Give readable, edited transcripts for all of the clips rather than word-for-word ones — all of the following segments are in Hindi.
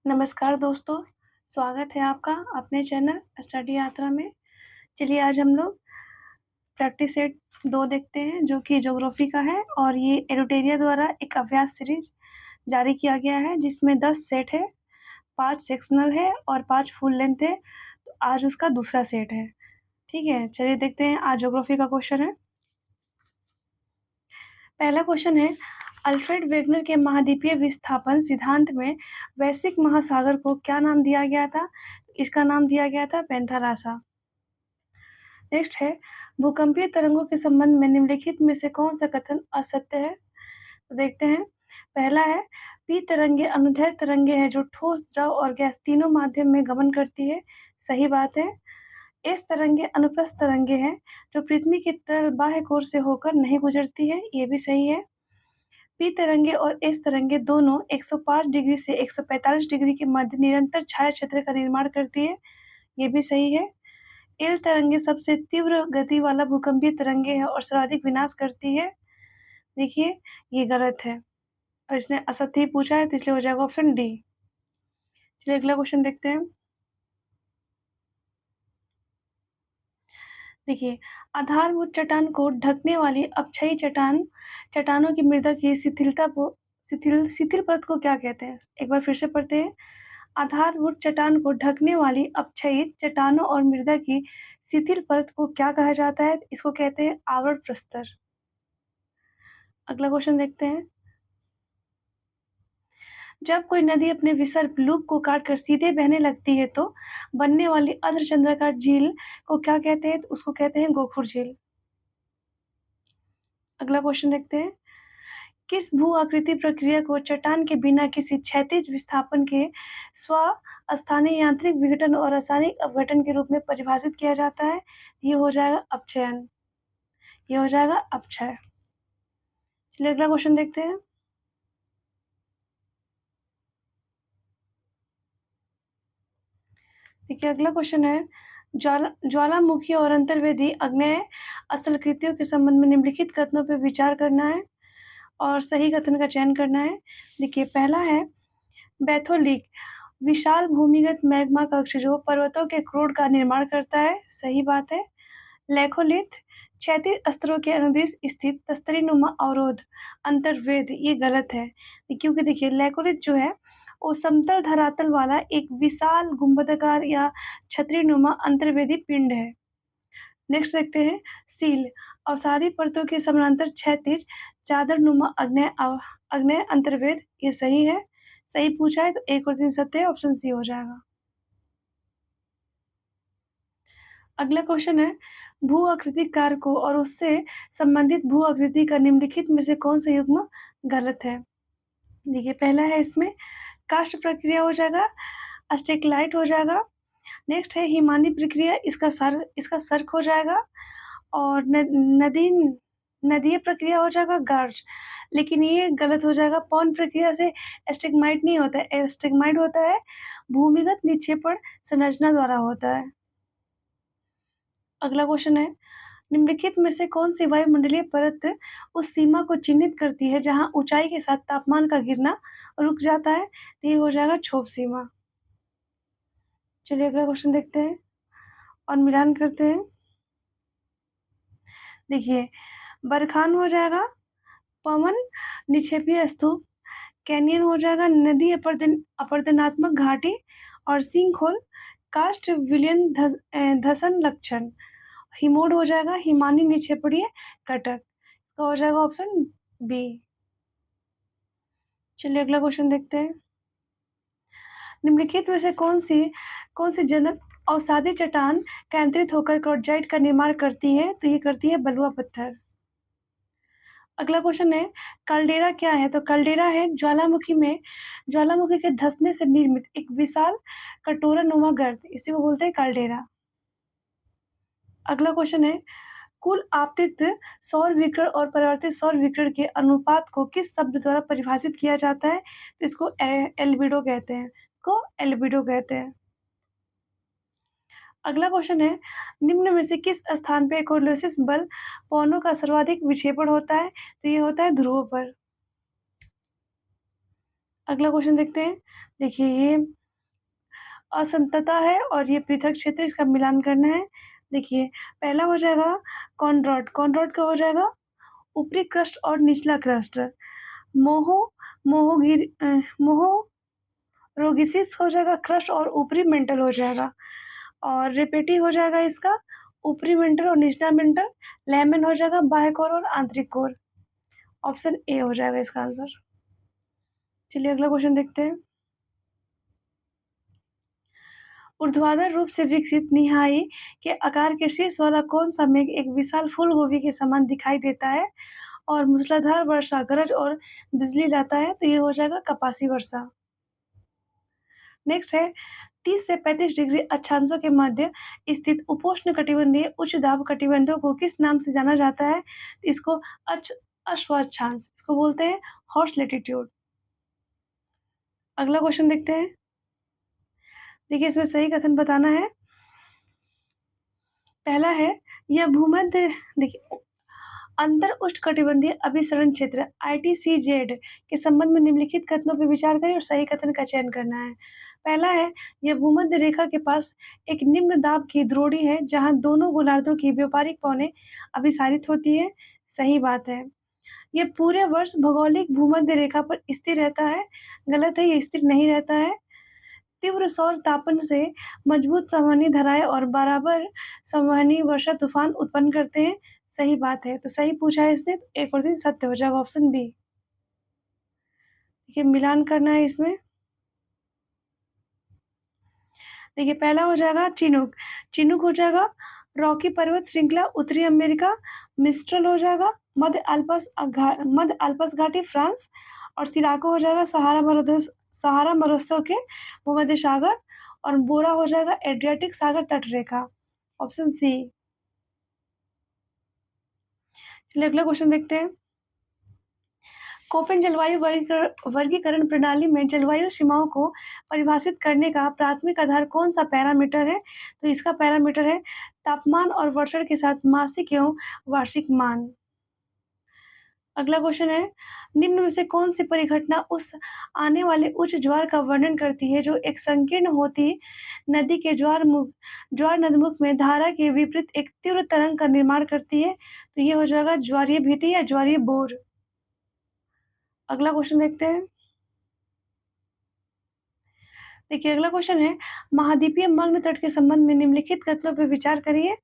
नमस्कार दोस्तों, स्वागत है आपका अपने चैनल स्टडी यात्रा में। चलिए आज हम लोग प्रैक्टिस सेट 2 देखते हैं जो कि ज्योग्राफी का है और ये एडुटेरिया द्वारा एक अभ्यास सीरीज जारी किया गया है जिसमें 10 सेट है, 5 सेक्शनल है और 5 फुल लेंथ है। तो आज उसका दूसरा सेट है। ठीक है, चलिए देखते हैं आज ज्योग्राफी का क्वेश्चन है। पहला क्वेश्चन है, अल्फ्रेड वेगनर के महाद्वीपीय विस्थापन सिद्धांत में वैश्विक महासागर को क्या नाम दिया गया था? इसका नाम दिया गया था पेंथारासा। नेक्स्ट है, भूकंपीय तरंगों के संबंध में निम्नलिखित में से कौन सा कथन असत्य है? तो देखते हैं। पहला है, पी तरंगे अनुदैर्घ्य तरंगे हैं जो ठोस, द्रव और गैस तीनों माध्यम में गमन करती है। सही बात है। एस तरंगे अनुप्रस्थ तरंगे हैं जो पृथ्वी की तरल बाह्य कोर से होकर नहीं गुजरती है। ये भी सही है। पी तरंगे और एस तरंगे दोनों 105 डिग्री से 145 डिग्री के मध्य निरंतर छाया क्षेत्र का निर्माण करती है। ये भी सही है। एल तरंगे सबसे तीव्र गति वाला भूकंपीय तरंगे है और सर्वाधिक विनाश करती है। देखिए, ये गलत है और इसने असत्य ही पूछा है तो इसलिए हो जाएगा ऑप्शन डी। चलिए अगला क्वेश्चन देखते हैं। देखिए, आधारभूत चट्टान को ढकने वाली अपक्षयी चट्टानों की मृदा की शिथिल परत को क्या कहते हैं? एक बार फिर से पढ़ते हैं। आधारभूत चट्टान को ढकने वाली अपक्षयी चट्टानों और मृदा की शिथिल परत को क्या कहा जाता है? इसको कहते हैं आवरण प्रस्तर। अगला क्वेश्चन देखते हैं। जब कोई नदी अपने विसर्ग लूप को काटकर सीधे बहने लगती है तो बनने वाली अर्धचंद्राकार झील को क्या कहते हैं? उसको कहते हैं गोखुर झील। अगला क्वेश्चन देखते हैं। किस भू आकृति प्रक्रिया को चट्टान के बिना किसी क्षैतिज विस्थापन के स्वस्थानीय यांत्रिक विघटन और रासायनिक अपघटन के रूप में परिभाषित किया जाता है? ये हो जाएगा अपक्षयन। ये हो जाएगा अपक्षय। चलिए अगला क्वेश्चन देखते हैं। देखिए अगला क्वेश्चन है, ज्वालामुखी और अंतर्वेदी आग्नेय स्थलाकृतियों के संबंध में निम्नलिखित कथनों पर विचार करना है और सही कथन का चयन करना है। देखिए पहला है, बैथोलिक विशाल भूमिगत मैग्मा कक्ष जो पर्वतों के क्रोड का निर्माण करता है। सही बात है। लेखोलिथ क्षैतिज स्तरों के अनुदिश स्थित तस्तरीनुमा अवरोध अंतर्वेद। ये गलत है क्योंकि देखिए लेखोलिथ जो है वो समतल धरातल वाला एक विशाल गुंबदाकार या छतरीनुमा अंतर्वेदी पिंड है। नेक्स्ट देखते हैं, सील अवसादी परतों के समानांतर क्षैतिज चादरनुमा आग्नेय अंतर्वेद। ये सही है। सही पूछा है तो 1 और 3 सत्य है, ऑप्शन सी हो जाएगा। अगला क्वेश्चन है, भू आकृति कारकों और उससे संबंधित भू आकृति का निम्नलिखित में से कौन सा युग्म गलत है? देखिए पहला है इसमें कास्ट प्रक्रिया हो जाएगा, अस्टेक्लाइट हो जाएगा। नेक्स्ट है हिमानी प्रक्रिया, इसका सर्क हो जाएगा और नदीय प्रक्रिया हो जाएगा गार्ज। लेकिन ये गलत हो जाएगा। पौन प्रक्रिया से एस्टिग्माइट नहीं होता है। एस्टिग्माइट होता है भूमिगत निक्षेपण संरचना द्वारा होता है। अगला क्वेश्चन है, निम्नलिखित में से कौन सी वायुमंडलीय परत उस सीमा को चिन्हित करती है जहां ऊंचाई के साथ तापमान का गिरना रुक जाता है? तो ये हो जाएगा क्षोभ सीमा। चलिए अगला क्वेश्चन देखते हैं और मिलान करते हैं। देखिए बरखान हो जाएगा, पवन निक्षेपीय स्तूप, कैनियन हो जाएगा नदी अपरदनात्मक घाटी और सिंकहोल कास्ट विलयन धसन लक्षण। हिमोड हो जाएगा हिमानी निक्षेपणीय कटक। इसका हो जाएगा ऑप्शन बी। चलिए अगला क्वेश्चन देखते हैं। निम्नलिखित में से कौन सी जनक अवसादी चट्टान केंद्रित होकर क्रोजाइट का निर्माण करती है? तो ये करती है बलुआ पत्थर। अगला क्वेश्चन है, कैल्डेरा क्या है? तो कैल्डेरा है ज्वालामुखी के धंसने से निर्मित एक विशाल कटोरानुमा गर्त, इसी को बोलते हैं कैल्डेरा। अगला क्वेश्चन है, कुल आपतित सौर विकिरण और परावर्तित सौर विकिरण के अनुपात को किस शब्द द्वारा परिभाषित किया जाता है? तो इसको एल्बिडो कहते हैं। इसको एल्बिडो कहते हैं। अगला क्वेश्चन है, निम्न में से किस स्थान पे कोरोलिसिस बल पवनों का सर्वाधिक विक्षेपण होता है? तो ये होता है ध्रुवों पर। अगला क्वेश्चन देखते हैं। देखिए ये असंतता है और ये पृथक क्षेत्र, इसका मिलान करना है। देखिए पहला हो जाएगा कॉनरॉड, कॉनरॉड का हो जाएगा ऊपरी क्रस्ट और निचला क्रस्ट। मोहो मोहोगिर मोहोरोगिसिस हो जाएगा क्रस्ट और ऊपरी मेंटल हो जाएगा। और रेपेटी हो जाएगा इसका ऊपरी मेंटल और निचला मेंटल। लेमन हो जाएगा बाह्य कोर और आंतरिक कोर। ऑप्शन ए हो जाएगा इसका आंसर। चलिए अगला क्वेश्चन देखते हैं। ऊर्ध्वाधर रूप से विकसित निहाई के आकार के शीर्ष वाला कौन सा मेघ एक विशाल फूल गोभी के समान दिखाई देता है और मूसलाधार वर्षा, गरज और बिजली लाता है? तो ये हो जाएगा कपासी वर्षा। नेक्स्ट है 30 से 35 डिग्री अक्षांशों के मध्य स्थित उपोष्ण कटिबंधीय उच्च दाब कटिबंधों को किस नाम से जाना जाता है? इसको अश्वाक्षांश, इसको बोलते हैं हॉर्स लैटिट्यूड। अगला क्वेश्चन देखते हैं। देखिए इसमें सही कथन बताना है। पहला है यह भूमध्य, देखिए अंतर उष्णकटिबंधीय अभिसरण क्षेत्र ITCZ के संबंध में निम्नलिखित कथनों पर विचार करें और सही कथन का चयन करना है। पहला है यह भूमध्य रेखा के पास एक निम्न दाब की द्रोणी है जहां दोनों गोलार्धों की व्यापारिक पौने अभिसारित होती है। सही बात है। यह पूरे वर्ष भौगोलिक भूमध्य रेखा पर स्थिर रहता है। गलत है, ये स्थिर नहीं रहता है। तीव्र सौर तापन से मजबूत संवहनी धाराएं और बराबर संवहनी वर्षा तूफान उत्पन्न करते हैं। सही बात है, तो सही पूछा है इसने, एक और दिन सत्य हो जाएगा ऑप्शन बी। देखिए मिलान करना है इसमें। देखिए पहला हो जाएगा चिनूक, चिनूक हो जाएगा रॉकी पर्वत श्रृंखला उत्तरी अमेरिका। मिस्ट्रल हो जाएगा मध्य अल्पस घाटी फ्रांस। और सिराको हो जाएगा सहारा मरुस्थल के भूमध्य सागर। और बोरा हो जाएगा एड्रियाटिक सागर तटरेखा। Option C. चलिए अगला क्वेश्चन देखते हैं। कोपेन जलवायु वर्गीकरण प्रणाली में जलवायु सीमाओं को परिभाषित करने का प्राथमिक आधार कौन सा पैरामीटर है? तो इसका पैरामीटर है तापमान और वर्षण के साथ मासिक एवं वार्षिक मान। अगला क्वेश्चन है निम्न में से कौन सी परिघटना उस आने वाले उच्च ज्वार का वर्णन करती है जो एक संकीर्ण होती नदी के ज्वार नदमुख में धारा के विपरीत एक तीव्र तरंग का निर्माण करती है? तो ये हो जाएगा ज्वारीय भीति या ज्वारीय बोर। अगला क्वेश्चन देखते हैं। देखिए अगला क्वेश्चन है महाद्वीपीय मग्न तट के संबंध में निम्नलिखित कथनों पर विचार करिए।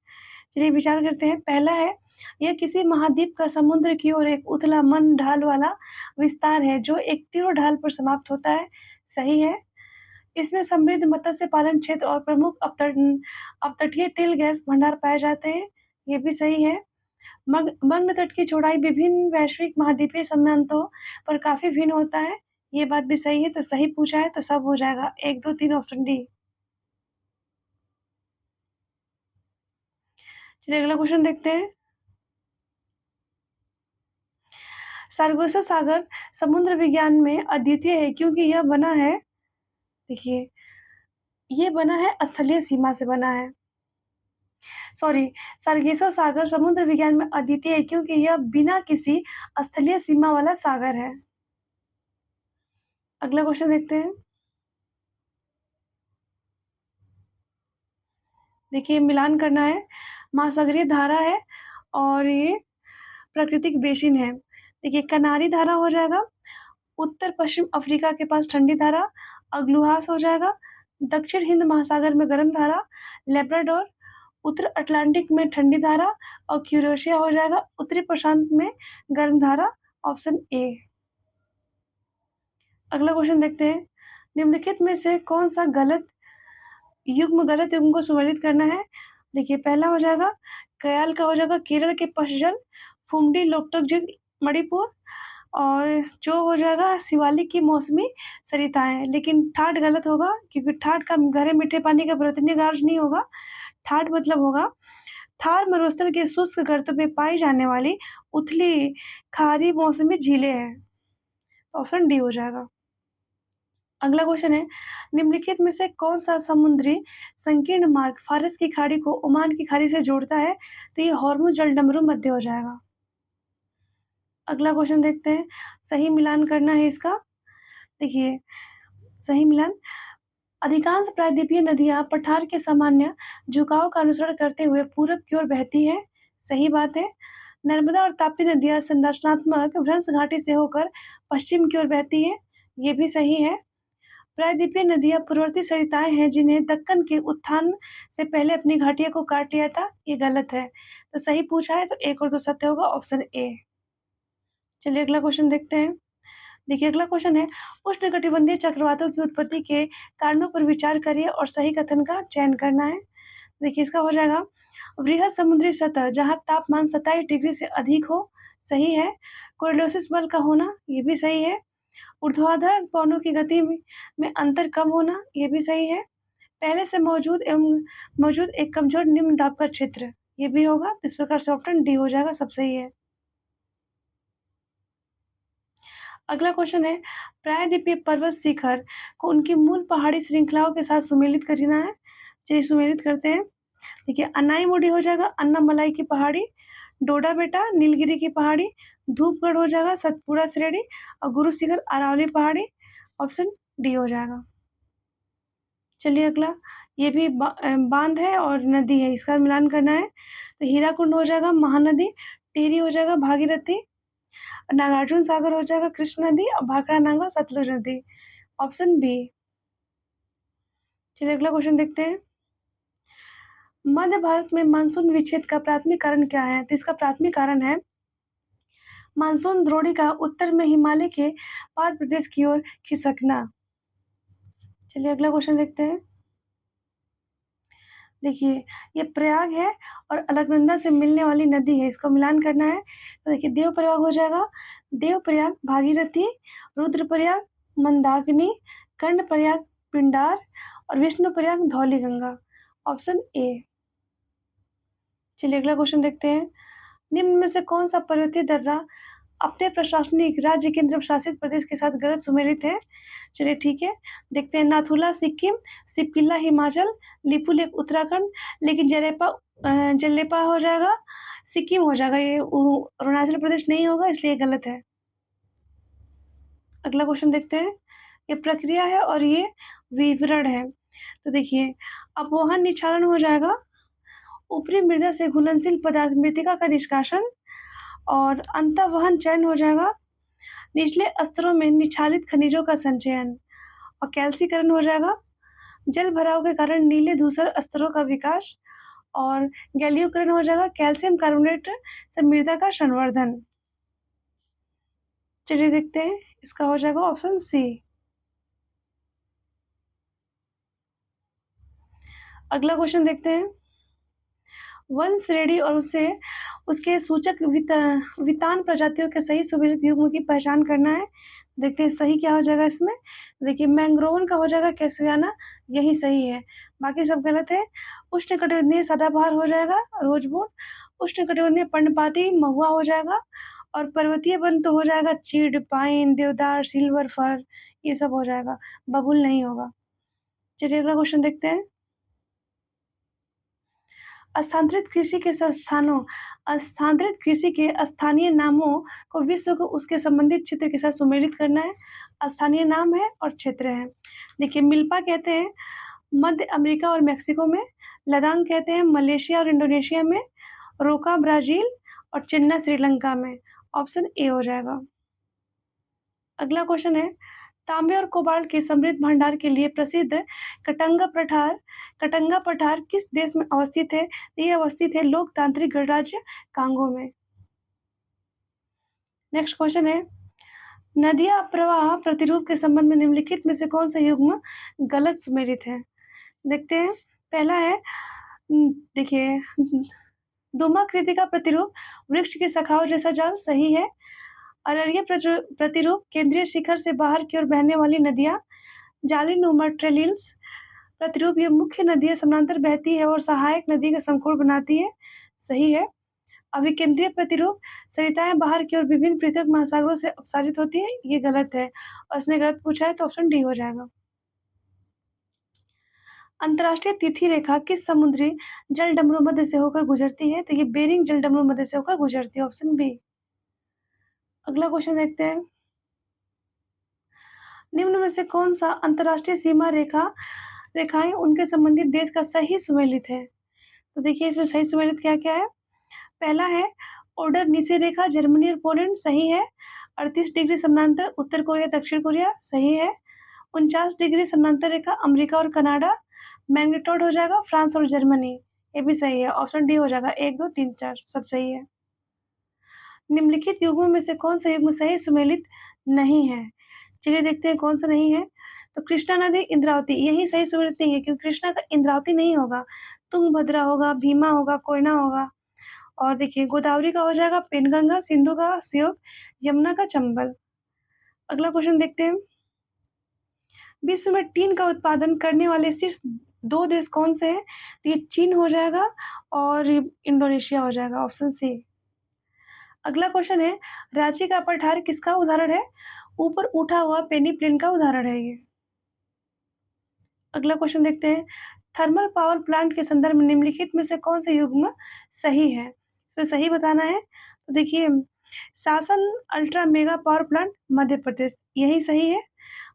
चलिए विचार करते हैं। पहला है यह किसी महाद्वीप का समुद्र की ओर एक उथला मंद ढाल वाला विस्तार है जो एक तीव्र ढाल पर समाप्त होता है। सही है। इसमें समृद्ध मत्स्य पालन क्षेत्र और प्रमुख अपतटीय तेल गैस भंडार पाए जाते हैं। ये भी सही है। मग्न तट की चौड़ाई विभिन्न वैश्विक महाद्वीपीय संबंधों पर काफी भिन्न होता है। ये बात भी सही है, तो सही पूछा है तो सब हो जाएगा 1 2 3 ऑप्शन डी। चलिए अगला क्वेश्चन देखते हैं। सार्गोसा सागर समुद्र विज्ञान में अद्वितीय है क्योंकि यह बना है, देखिए ये बना है स्थलीय सीमा से बना है। सॉरी, सार्गेसा सागर समुद्र विज्ञान में अद्वितीय है क्योंकि यह बिना किसी स्थलीय सीमा वाला सागर है। अगला क्वेश्चन देखते हैं। देखिए मिलान करना है। महासागरीय धारा है और ये प्राकृतिक बेसिन है। देखिए कनारी धारा हो जाएगा उत्तर पश्चिम अफ्रीका के पास ठंडी धारा। अग्लुहास हो जाएगा दक्षिण हिंद महासागर में गर्म धारा। लेब्राडोर उत्तर अटलांटिक में ठंडी धारा। और क्यूरेशिया हो जाएगा उत्तरी प्रशांत में गर्म धारा। Option A. अगला क्वेश्चन देखते हैं। निम्नलिखित में से कौन सा गलत युग्म को सुमेलित करना है? देखिए पहला हो जाएगा कयाल का हो जाएगा केरल के पशजल। फुमडी लोकटक मणिपुर। और जो हो जाएगा शिवालिक की मौसमी सरिताएं। लेकिन ठाठ गलत होगा क्योंकि ठाठ का गहरे मीठे पानी का पर्वतनीय नहीं होगा। ठाठ मतलब होगा थार मरुस्थल के शुष्क गर्तों में पाई जाने वाली उथली खारी मौसमी झीलें हैं। ऑप्शन डी हो जाएगा। अगला क्वेश्चन है निम्नलिखित में से कौन सा समुद्री संकीर्ण मार्ग फारस की खाड़ी को ओमान की खाड़ी से जोड़ता है? तो ये हॉर्मुज जलडमरू मध्य हो जाएगा। अगला क्वेश्चन देखते हैं। सही मिलान करना है इसका। देखिए, सही मिलान। अधिकांश प्रायद्वीपीय नदियाँ पठार के सामान्य झुकाव का अनुसरण करते हुए पूरब की ओर बहती हैं। सही बात है। नर्मदा और ताप्ती नदियाँ संरचनात्मक भ्रंश घाटी से होकर पश्चिम की ओर बहती हैं। ये भी सही है। प्रायद्वीपीय नदियाँ पूर्ववर्ती सरिताएँ हैं जिन्हें दक्कन के उत्थान से पहले अपनी घाटियों को काट लिया था। ये गलत है। तो सही पूछा है तो 1 और 2 सत्य होगा, ऑप्शन ए। चलिए अगला क्वेश्चन देखते हैं। देखिए अगला क्वेश्चन है, उष्णकटिबंधीय चक्रवातों की उत्पत्ति के कारणों पर विचार करिए और सही कथन का चयन करना है। देखिए इसका हो जाएगा, वृहद समुद्री सतह जहाँ तापमान 27 डिग्री से अधिक हो। सही है। कोरिडोसिस बल का होना, ये भी सही है। ऊर्ध्वाधर पवनों की गति में अंतर कम होना, ये भी सही है। पहले से मौजूद एक कमजोर निम्न दाब का क्षेत्र, ये भी होगा। इस प्रकार से ऑप्शन डी हो जाएगा, सब सही है। अगला क्वेश्चन है, प्रायद्वीपीय पर्वत शिखर को उनकी मूल पहाड़ी श्रृंखलाओं के साथ सुमेलित करना है। चलिए सुमेलित करते हैं। देखिए अनाईमुडी हो जाएगा अन्नामलाई की पहाड़ी, डोडा बेटा नीलगिरी की पहाड़ी, धूपगढ़ हो जाएगा सतपुड़ा श्रेणी और गुरु शिखर अरावली पहाड़ी। ऑप्शन डी हो जाएगा। चलिए अगला, ये भी बांध है और नदी है, इसका मिलान करना है। तो हीराकुंड हो जाएगा महानदी, टिहरी हो जाएगा भागीरथी, नागार्जुन सागर हो जाएगा कृष्ण नदी और भाखड़ा नांगा सतलुज नदी। Option B. चलिए अगला क्वेश्चन देखते हैं। मध्य भारत में मानसून विच्छेद का प्राथमिक कारण क्या है? तो इसका प्राथमिक कारण है मानसून द्रोणिका उत्तर में हिमालय के पाद प्रदेश की ओर खिसकना। चलिए अगला क्वेश्चन देखते हैं। देखिए ये प्रयाग है और अलकनंदा से मिलने वाली नदी है, इसको मिलान करना है। तो देखिए देव प्रयाग हो जाएगा देव प्रयाग भागीरथी, रुद्रप्रयाग मंदाकिनी, कर्ण प्रयाग पिंडार और विष्णु प्रयाग धौलीगंगा। Option A. चलिए अगला क्वेश्चन देखते हैं। निम्न में से कौन सा पर्वतीय दर्रा अपने प्रशासनिक राज्य केंद्र शासित प्रदेश के साथ गलत सुमेलित है? चलिए ठीक है, देखते हैं। नाथुला सिक्किम, सिपकिला हिमाचल, लिपुलेख उत्तराखंड, लेकिन जलेपा हो जाएगा सिक्किम हो जाएगा, ये अरुणाचल प्रदेश नहीं होगा, इसलिए गलत है। अगला क्वेश्चन देखते हैं। ये प्रक्रिया है और ये विवरण है। तो देखिए अपवहन निक्षारण हो जाएगा ऊपरी मृदा से घुलनशील पदार्थ मृतिका का निष्कासन, और अंतःवहन चयन हो जाएगा निचले स्तरों में निक्षालित खनिजों का संचयन, और कैल्सीकरण हो जाएगा जल भराव के कारण नीले धूसर स्तरों का विकास, और गैलियोकरण हो जाएगा कैल्शियम कार्बोनेट से मृदा का संवर्धन। चलिए देखते हैं, इसका हो जाएगा ऑप्शन सी। अगला क्वेश्चन देखते हैं। वन श्रेणी और उसके सूचक वितान प्रजातियों के सही सुमेलित युग्म की पहचान करना है। देखते हैं सही क्या हो जाएगा इसमें। देखिए मैंग्रोवन का हो जाएगा कैसुयाना, यही सही है, बाकी सब गलत है। उष्णकटिबंधीय सदाबहार हो जाएगा रोजवुड, उष्णकटिबंधीय पर्णपाती महुआ हो जाएगा, और पर्वतीय वन तो हो जाएगा चीड़, पाइन, देवदार, सिल्वर फर, ये सब हो जाएगा, बबूल नहीं होगा। चलिए अगला क्वेश्चन देखते हैं। स्थानांतरित कृषि के स्थानीय नामों को विश्व को उसके संबंधित क्षेत्र के साथ सुमेलित करना है। स्थानीय नाम है और क्षेत्र है। देखिए मिल्पा कहते हैं मध्य अमेरिका और मेक्सिको में, लदांग कहते हैं मलेशिया और इंडोनेशिया में, रोका ब्राजील और चिन्ना श्रीलंका में। ऑप्शन ए हो जाएगा। अगला क्वेश्चन है, तांबे और कोबाल्ट के समृद्ध भंडार के लिए प्रसिद्ध कटंगा पठार किस देश में अवस्थित है? ये अवस्थित है लोकतांत्रिक गणराज्य कांगो में। नेक्स्ट क्वेश्चन है, नदिया प्रवाह प्रतिरूप के संबंध में निम्नलिखित में से कौन सा युग्म गलत सुमेलित है? देखते हैं। पहला है, देखिए धूमाकृति का प्रतिरूप वृक्ष की शाखाओं जैसा जाल, सही है। अररिया प्रतिरूप केंद्रीय शिखर से बाहर की ओर बहने वाली नदियाँ, जालीनुमा ट्रेलिल्स प्रतिरूप ये मुख्य नदियाँ समानांतर बहती है और सहायक नदी का संकुल बनाती है, सही है। अभिकेंद्रीय प्रतिरूप सरिताएं बाहर की ओर विभिन्न पृथक महासागरों से अपसारित होती है, ये गलत है और इसने गलत पूछा है तो ऑप्शन डी हो जाएगा। अंतर्राष्ट्रीय तिथि रेखा किस समुद्री जलडमरू मध्य से होकर गुजरती है? तो ये बेरिंग जलडमरू मध्य से होकर गुजरती है, ऑप्शन बी। अगला क्वेश्चन देखते हैं। निम्न में से कौन-सा अंतर्राष्ट्रीय सीमा रेखाएँ उनके संबंधित देश का सही सुमेलित है? तो देखिए इसमें सही सुमेलित क्या-क्या है? पहला है ऑर्डर नीचे रेखा जर्मनी और पोलैंड सही है। 38 डिग्री समानांतर उत्तर कोरिया, दक्षिण कोरिया सही है। 49 डिग्री समानांतर रेखा अमेरिका और कनाडा। मैग्नीट्यूड हो जाएगा फ्रांस और जर्मनी, ये भी सही है। ऑप्शन डी हो जाएगा 1, 2, 3, 4 सब सही है। निम्नलिखित युग्मों में से कौन-सा युग्म सही सुमेलित नहीं है? चलिए देखते हैं कौन-सा नहीं है। तो कृष्णा नदी, इंद्रावती यही सही सुमेलित नहीं है क्योंकि कृष्णा का इंद्रावती नहीं होगा, तुंगभद्रा होगा, भीमा होगा, कोयना होगा। और देखिए गोदावरी का हो जाएगा पेनगंगा, सिंधु का श्योक, यमुना का चंबल। अगला क्वेश्चन देखते हैं। विश्व में टीन का उत्पादन करने वाले सिर्फ 2 देश कौन से हैं? तो ये चीन हो जाएगा और इंडोनेशिया हो जाएगा, ऑप्शन सी। अगला क्वेश्चन है, रांची का पठार किसका उदाहरण है? ऊपर उठा हुआ पेनीप्लेन का उदाहरण है ये। अगला क्वेश्चन देखते हैं, थर्मल पावर प्लांट के संदर्भ में निम्नलिखित में से कौन सा युग्म सही है? इसमें सही बताना है। तो देखिए शासन ultra mega power plant Madhya Pradesh यही सही है।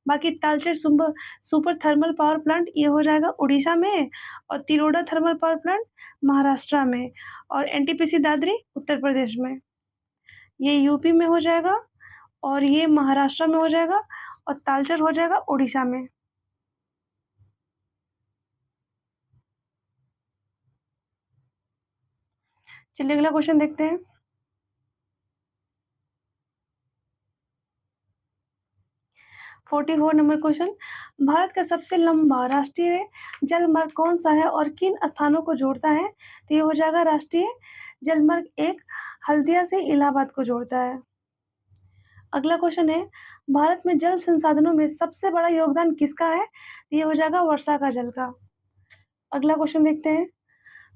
बाकी Talcher super thermal power plant ये हो जाएगा उड़ीसा में, और Tiroda thermal power plant Maharashtra में, और एनटीपीसी दादरी उत्तर प्रदेश में। ये यूपी में हो जाएगा और ये महाराष्ट्र में हो जाएगा, और तालचेर हो जाएगा उड़ीसा में। चलिए अगला क्वेश्चन देखते हैं। 44 नंबर क्वेश्चन, भारत का सबसे लंबा राष्ट्रीय जलमार्ग कौन सा है और किन स्थानों को जोड़ता है? तो ये हो जाएगा राष्ट्रीय जलमार्ग 1 हल्दिया से इलाहाबाद को जोड़ता है। अगला क्वेश्चन है, भारत में जल संसाधनों में सबसे बड़ा योगदान किसका है? तो ये हो जाएगा वर्षा का जल का। अगला क्वेश्चन देखते हैं,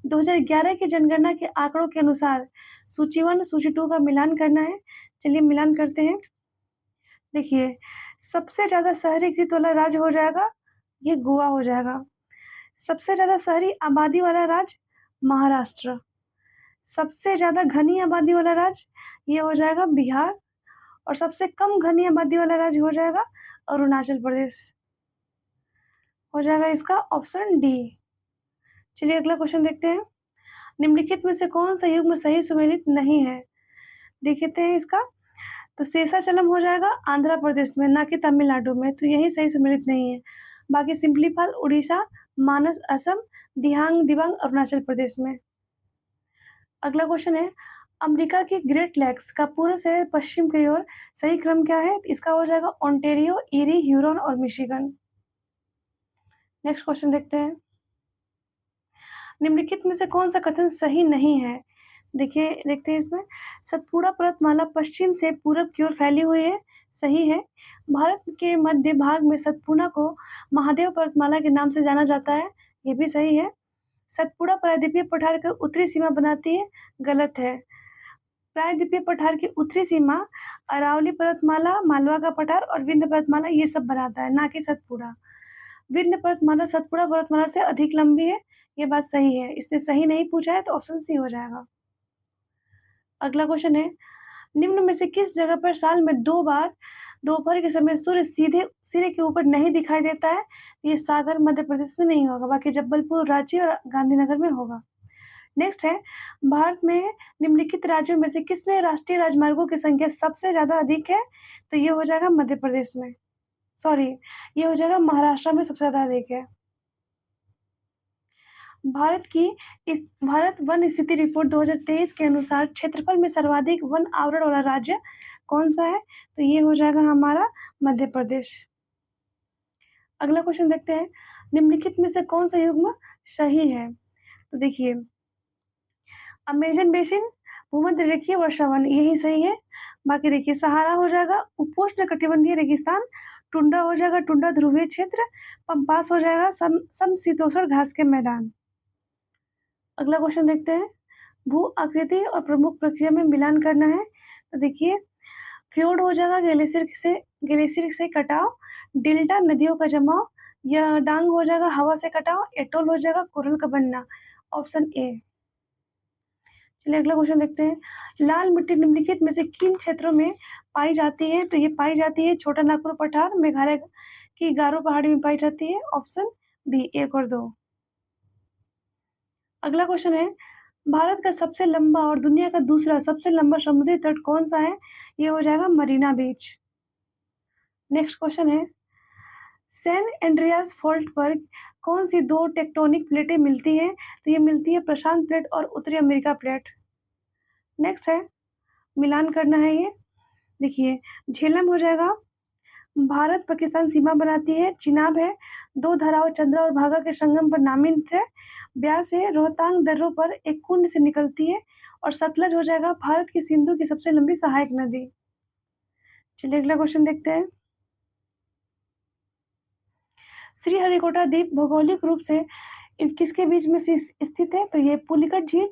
2011 की जनगणना के आंकड़ों के अनुसार सूची 1 सूची 2 का मिलान करना है। चलिए मिलान करते हैं। देखिए सबसे ज़्यादा शहरीकृत वाला राज्य हो जाएगा ये गोवा हो जाएगा। सबसे ज़्यादा शहरी आबादी वाला राज्य महाराष्ट्र। सबसे ज़्यादा घनी आबादी वाला राज्य ये हो जाएगा बिहार, और सबसे कम घनी आबादी वाला राज्य हो जाएगा अरुणाचल प्रदेश। हो जाएगा इसका ऑप्शन डी। चलिए अगला क्वेश्चन देखते हैं, निम्नलिखित में से कौन सा युग्म सही सुमेलित नहीं है? देखते हैं इसका। तो शेषाचलम हो जाएगा आंध्र प्रदेश में, ना कि तमिलनाडु में, तो यही सही सुमेलित नहीं है। बाकी सिंपलीफाल उड़ीसा, मानस असम, दिहांग दिबांग अरुणाचल प्रदेश में। अगला क्वेश्चन है, अमेरिका की ग्रेट लेक्स का पूर्व से पश्चिम की ओर सही क्रम क्या है? इसका हो जाएगा ओंटेरियो, ईरी, ह्यूरन और मिशिगन। नेक्स्ट क्वेश्चन देखते हैं, निम्नलिखित में से कौन सा कथन सही नहीं है? देखिए देखते हैं इसमें, सतपुड़ा पर्वतमाला पश्चिम से पूरब की ओर फैली हुई है, सही है। भारत के मध्य भाग में सतपुड़ा को महादेव पर्वतमाला के नाम से जाना जाता है, ये भी सही है। सतपुड़ा प्रायद्वीपीय पठार की उत्तरी सीमा बनाती है, गलत है। प्रायद्वीपीय पठार की उत्तरी सीमा अरावली पर्वतमाला, मालवा का पठार और विंध्य पर्वतमाला ये सब बनाता है, ना कि सतपुड़ा। विंध्य पर्वतमाला सतपुड़ा पर्वतमाला से अधिक लंबी है, ये बात सही है। इसने सही नहीं पूछा है तो ऑप्शन सी हो जाएगा। अगला क्वेश्चन है, निम्न में से किस जगह पर साल में 2 बार दोपहर के समय सूर्य सीधे सिरे के ऊपर नहीं दिखाई देता है? ये सागर मध्य प्रदेश में नहीं होगा, बाकी जबलपुर, रांची और गांधीनगर में होगा। नेक्स्ट है, भारत में निम्नलिखित राज्यों में से किसमें राष्ट्रीय राजमार्गों की संख्या सबसे ज़्यादा अधिक है? तो ये हो जाएगा मध्य प्रदेश में, सॉरी ये हो जाएगा महाराष्ट्र में सबसे ज़्यादा अधिक है। भारत वन स्थिति रिपोर्ट 2023 के अनुसार क्षेत्रफल में सर्वाधिक वन आवरण वाला राज्य कौन सा है? तो ये हो जाएगा हमारा मध्य प्रदेश। अगला क्वेश्चन देखते हैं, निम्नलिखित में से कौन सा युग्म सही है? तो देखिए अमेजन बेसिन, भूमध्य रेखीय वर्षावन यही सही है। बाकी देखिए सहारा हो जाएगा उपोष्ण कटिबंधीय रेगिस्तान, टुंड्रा हो जाएगा टुंड्रा ध्रुवीय क्षेत्र, पम्पास हो जाएगा समशीतोष्ण घास के मैदान। अगला क्वेश्चन देखते हैं, भू आकृति और प्रमुख प्रक्रिया में मिलान करना है। तो देखिए फ्योर्ड हो जाएगा ग्लेशियर से कटाव, डेल्टा नदियों का जमाव, या डांग हो जाएगा हवा से कटाव, एटोल हो जाएगा कोरल का बनना, ऑप्शन ए। चलिए अगला क्वेश्चन देखते हैं। लाल मिट्टी निम्नलिखित में से किन क्षेत्रों में पाई जाती है? तो ये पाई जाती है छोटा नागपुर पठार, मेघालय की गारो पहाड़ी में पाई जाती है। ऑप्शन बी 1 और 2। अगला क्वेश्चन है, भारत का सबसे लंबा और दुनिया का दूसरा सबसे लंबा समुद्री तट कौन-सा है? ये हो जाएगा मरीना बीच। नेक्स्ट क्वेश्चन है, सैन एंड्रियास फ़ॉल्ट पर कौन-सी 2 टेक्टोनिक प्लेटें मिलती हैं? तो ये मिलती है प्रशांत प्लेट और उत्तरी अमेरिका प्लेट। नेक्स्ट है, मिलान करना है ये। देखिए, झेलम हो जाएगा, भारत-पाकिस्तान सीमा बनाती है। चिनाब है, 2 धाराओं चंद्रा और भागा के संगम पर नामित है। ब्यास है, रोहतांग दर्रों पर एक कुंड से निकलती है। और सतलज हो जाएगा भारत की सिंधु की सबसे लंबी सहायक नदी। चलिए अगला क्वेश्चन देखते हैं। श्रीहरिकोटा द्वीप भौगोलिक रूप से किसके बीच में से स्थित है? तो ये पुलिकट झील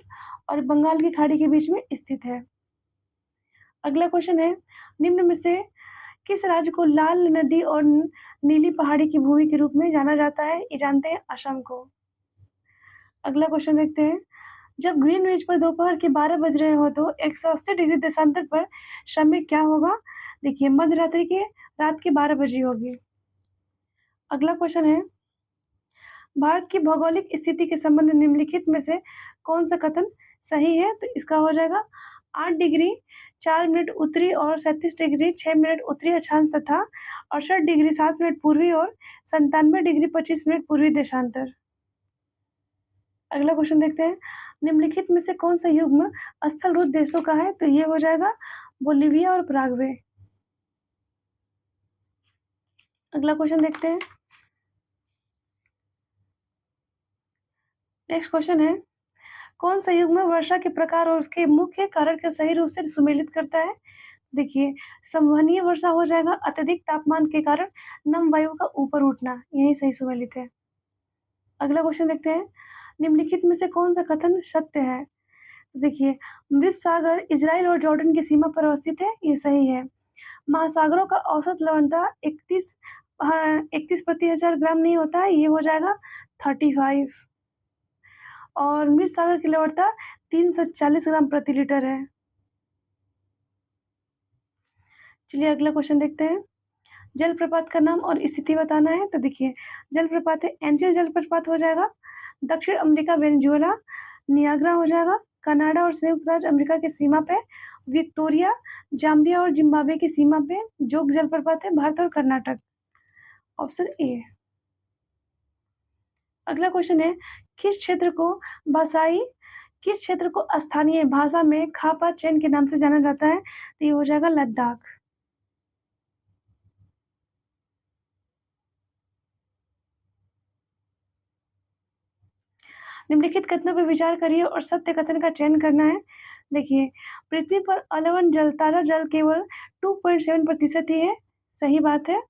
और बंगाल की खाड़ी के बीच में स्थित है। अगला क्वेश्चन है, निम्न में से किस राज्य को लाल नदी और नीली पहाड़ी की भूमि के रूप में जाना जाता है? ये जानते हैं असम को। अगला क्वेश्चन देखते हैं, जब ग्रीनविच पर दोपहर के 12 बज रहे हो तो 180 डिग्री देशांतर पर समय क्या होगा? देखिए, मध्य रात्रि के रात के 12 बजे होगी। अगला क्वेश्चन है, भारत की भौगोलिक स्थिति के संबंध में निम्नलिखित में से कौन सा कथन सही है? तो इसका हो जाएगा 8 डिग्री 4 मिनट उत्तरी और 37 डिग्री 6 मिनट उत्तरी अक्षांश तथा 68 डिग्री 7 मिनट पूर्वी और 97 डिग्री 25 मिनट पूर्वी देशांतर। अगला क्वेश्चन देखते हैं, निम्नलिखित में से कौन सा युग्म स्थलरूप देशों का है? तो ये हो जाएगा बोलिविया और पराग्वे। अगला क्वेश्चन देखते हैं। नेक्स्ट क्वेश्चन है, कौन सा युग्म वर्षा के प्रकार और उसके मुख्य कारण को सही रूप से सुमेलित करता है? देखिए, संवहनीय वर्षा हो जाएगा अत्यधिक तापमान के कारण नम वायु का ऊपर उठना, यही सही सुमेलित है। अगला क्वेश्चन देखते हैं, निम्नलिखित में से कौन सा कथन सत्य है? तो देखिए, मृत सागर इजराइल और जॉर्डन की सीमा पर अवस्थित है, ये सही है। महासागरों का औसत लवणता 31 प्रति हजार ग्राम नहीं होता है, ये हो जाएगा 35। और मृत सागर की लवणता 340 ग्राम प्रति लीटर है। चलिए अगला क्वेश्चन देखते हैं, जलप्रपात का नाम और स्थिति बताना है। तो देखिए, जलप्रपात है, एंजल जलप्रपात हो जाएगा दक्षिण अमेरिका वेनेजुएला, नियाग्रा हो जाएगा कनाडा और संयुक्त राज्य अमेरिका की सीमा पे, विक्टोरिया जाम्बिया और जिम्बाब्वे की सीमा पे, जोग जलप्रपात है भारत और कर्नाटक। Option A. अगला क्वेश्चन है, किस क्षेत्र को भाषाई किस क्षेत्र को स्थानीय भाषा में खापा चैन के नाम से जाना जाता है? तो ये हो जाएगा लद्दाख। निम्नलिखित कथनों पर विचार करिए और सत्य कथन का चयन करना है। देखिए, पृथ्वी पर अलवण जल ताजा जल केवल 2.7% ही है, सही बात है।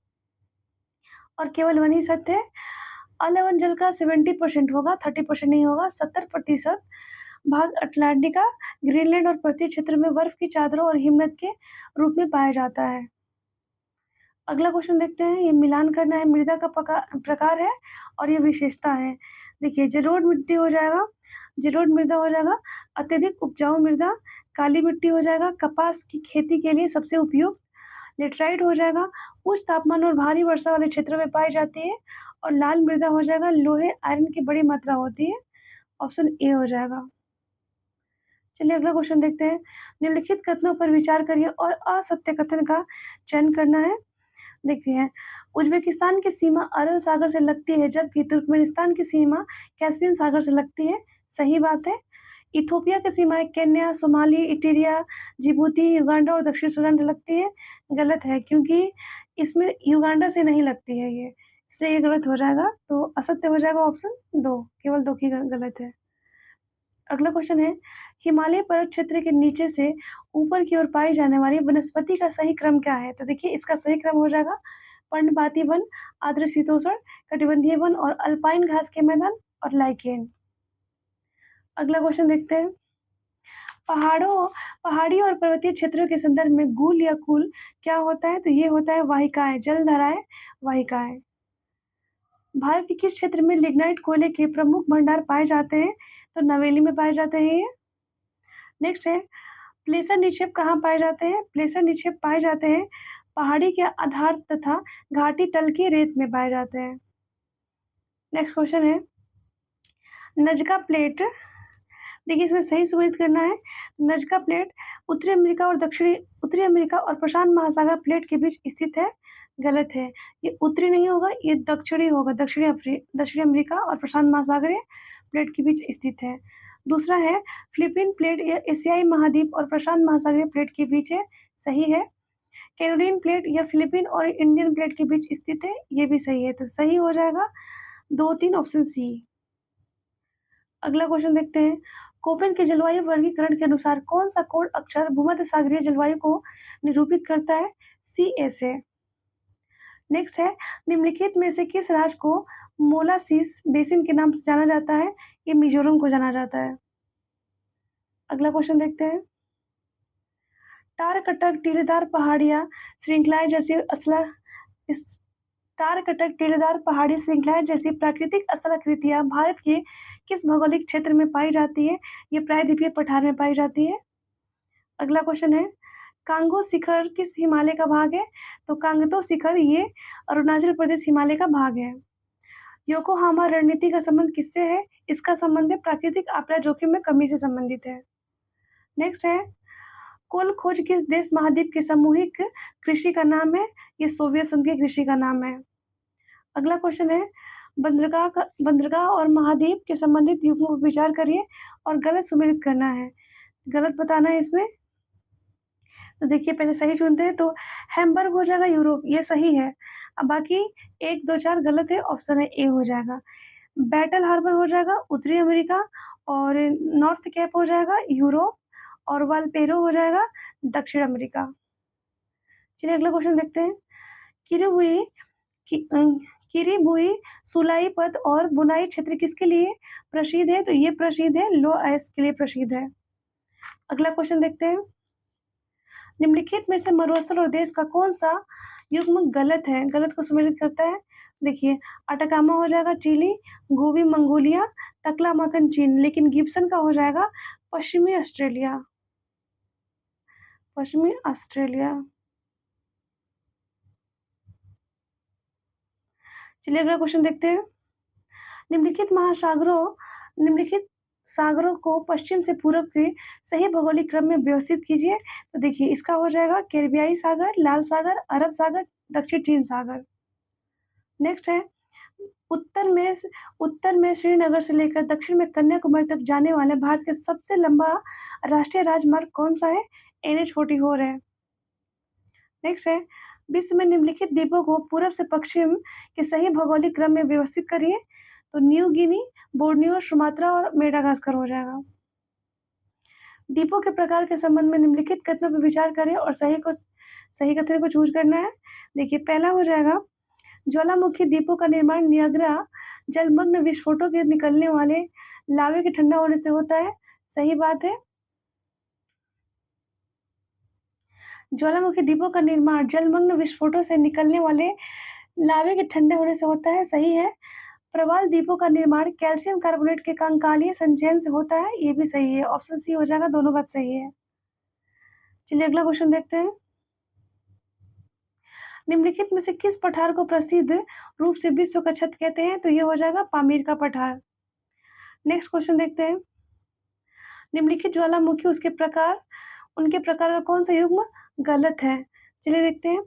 और केवल वही सत्य है, अलवण जल का 70% होगा, 30% नहीं होगा। 70% भाग अटलांटिका, ग्रीनलैंड और पृथ्वी क्षेत्र में बर्फ की चादरों और हिमनद के रूप में पाया जाता है। अगला क्वेश्चन देखते हैं, ये मिलान करना है, मृदा का प्रकार है और ये विशेषता है। देखिए, जलोढ़ मिट्टी हो जाएगा, जलोढ़ मृदा हो जाएगा अत्यधिक उपजाऊ मृदा, काली मिट्टी हो जाएगा कपास की खेती के लिए सबसे उपयुक्त, लेटराइट हो जाएगा उच्च तापमान और भारी वर्षा वाले क्षेत्रों में पाई जाती है, और लाल मृदा हो जाएगा लोहे आयरन की बड़ी मात्रा होती है। ऑप्शन ए हो जाएगा। चलिए अगला क्वेश्चन देखते हैं, निम्नलिखित कथनों पर विचार करिए और असत्य कथन का चयन करना है। देखते हैं, उज़्बेकिस्तान की सीमा अरल सागर से लगती है जबकि तुर्कमेनिस्तान की सीमा कैस्पियन सागर से लगती है, सही बात है। इथियोपिया की सीमाएं Kenya, Somali, Eritrea, Djibouti, Uganda और दक्षिण सूडान से लगती है, गलत है क्योंकि इसमें युगांडा से नहीं लगती है ये, इसलिए ये गलत हो जाएगा। तो असत्य हो जाएगा ऑप्शन 2, केवल 2 की गलत है। अगला क्वेश्चन है, हिमालय पर्वत क्षेत्र के नीचे से ऊपर की ओर पाई जाने वाली वनस्पति का सही क्रम क्या है? तो देखिए, इसका सही क्रम हो जाएगा पर्णपाती वन, आर्द्र शीतोष्ण कटिबंधीय वन और अल्पाइन घास के मैदान और लाइकेन। अगला क्वेश्चन देखते हैं, पहाड़ी और पर्वतीय क्षेत्रों के संदर्भ में गूल या कूल क्या होता है? तो ये होता है वाहिकाएं, जलधाराएं वाहिकाएं। भारत के किस क्षेत्र में लिग्नाइट कोयले के प्रमुख भंडार पाए जाते हैं? तो नवेली में पाए जाते हैं ये। नेक्स्ट है प्लेसर निक्षेप कहाँ पाए जाते हैं? प्लेसर निक्षेप पाए जाते हैं पहाड़ी के आधार तथा घाटी तल की रेत में पाए जाते हैं। नेक्स्ट क्वेश्चन है नजका प्लेट। देखिए इसमें सही सुमेलित करना है। नजका प्लेट उत्तरी अमेरिका और प्रशांत महासागर प्लेट के बीच स्थित है। गलत है, ये उत्तरी नहीं होगा, ये दक्षिणी होगा। दक्षिणी अमेरिका और प्रशांत महासागरीय प्लेट के बीच स्थित है। दूसरा है फिलिपीन प्लेट या एशियाई महाद्वीप और प्रशांत महासागरीय प्लेट के बीच है। सही है। कैरोलिन प्लेट या फिलिपीन और इंडियन प्लेट के बीच स्थित है। ये भी सही है, तो सही हो जाएगा 2, 3 ऑप्शन सी। अगला क्वेश्चन देखते हैं कोपेन के जलवायु वर्गीकरण के अनुसार कौन सा कोड अक्षर भूमध्य सागरीय जलवायु को निरूपित करता है? सी एस है। नेक्स्ट है निम्नलिखित में से किस राज्य को मोलासिस बेसिन के नाम से जाना जाता है? ये मिजोरम को जाना जाता है। अगला क्वेश्चन देखते हैं टारकटक टीलेदार पहाड़ियां श्रृंखलाएं जैसी टारकटक टीलेदार पहाड़ी श्रृंखलाएं जैसी प्राकृतिक स्थलाकृतियां भारत के किस भौगोलिक क्षेत्र में पाई जाती है? ये प्रायद्वीपीय पठार में पाई जाती है। अगला क्वेश्चन है कांगो शिखर किस हिमालय का भाग है? तो कांगतो शिखर ये अरुणाचल प्रदेश हिमालय का भाग है। योकोहामा रणनीति का संबंध किससे है? इसका संबंध है प्राकृतिक आपदा जोखिम में कमी से संबंधित है। नेक्स्ट है कोल खोज किस देश महाद्वीप की सामूहिक कृषि का नाम है? ये सोवियत संघ की कृषि का नाम है। अगला क्वेश्चन है बंदरगाह और महाद्वीप के संबंधित युग्मों पर विचार करिए और गलत सुमेलित करना है। गलत बताना है इसमें। तो देखिए पहले सही चुनते हैं तो हैम्बर्ग हो जाएगा यूरोप, ये सही है। अब बाकी 1, 2, 4 गलत है, ऑप्शन है ए हो जाएगा। बैटल हार्बर हो जाएगा उत्तरी अमेरिका और नॉर्थ कैप हो जाएगा यूरोप और वालपेरो हो जाएगा दक्षिण अमेरिका। चलिए अगला क्वेश्चन देखते हैं किरीबुई किरीबुई सुलाई पथ और बुनाई क्षेत्र किसके लिए प्रसिद्ध है? तो ये प्रसिद्ध है लो आयस के लिए प्रसिद्ध है। अगला क्वेश्चन देखते हैं निम्नलिखित में से मरुस्थल और देश का कौन सा युग्म गलत है? गलत को सम्मिलित करता है। देखिए अटाकामा हो जाएगा चिली, गोबी मंगोलिया, तकलामाकन चीन, लेकिन गिब्सन का हो जाएगा पश्चिमी ऑस्ट्रेलिया। पश्चिमी ऑस्ट्रेलिया। चलिए अगला क्वेश्चन देखते हैं निम्नलिखित सागरों को पश्चिम से पूर्व के सही भौगोलिक क्रम में व्यवस्थित कीजिए। तो देखिए इसका हो जाएगा कैरिबियाई सागर, लाल सागर, अरब सागर, दक्षिण चीन सागर। नेक्स्ट है उत्तर में श्रीनगर से लेकर दक्षिण में कन्याकुमारी तक जाने वाले भारत के सबसे लंबा राष्ट्रीय राजमार्ग कौन सा है? NH-44 है। नेक्स्ट है विश्व में निम्नलिखित द्वीपों को पूर्व से पश्चिम के सही भौगोलिक क्रम में व्यवस्थित करिए। तो न्यू गिनी, बोर्नियो, सुमात्रा और मेडागास्कर हो जाएगा। द्वीपों के प्रकार के संबंध में निम्नलिखित कथनों पर विचार करें और सही कथन को चूज करना है। देखिए पहला हो जाएगा ज्वालामुखी द्वीपों का निर्माण नियाग्रा जलमग्न विस्फोटों के निकलने वाले लावे के ठंडा होने से होता है। सही बात है। ज्वालामुखी द्वीपों का निर्माण जलमग्न विस्फोटों से निकलने वाले लावे के ठंडे होने से होता है। सही है। प्रवाल द्वीपों का निर्माण कैल्शियम कार्बोनेट के कंकालीय संचयन से होता है। ये भी सही है, ऑप्शन सी हो जाएगा, दोनों बात सही है। चलिए अगला क्वेश्चन देखते हैं निम्नलिखित में से किस पठार को प्रसिद्ध रूप से विश्व का छत कहते हैं? तो ये हो जाएगा पामीर का पठार। नेक्स्ट क्वेश्चन देखते हैं निम्नलिखित ज्वालामुखी उनके प्रकार का कौन सा युग्म गलत है? चलिए देखते हैं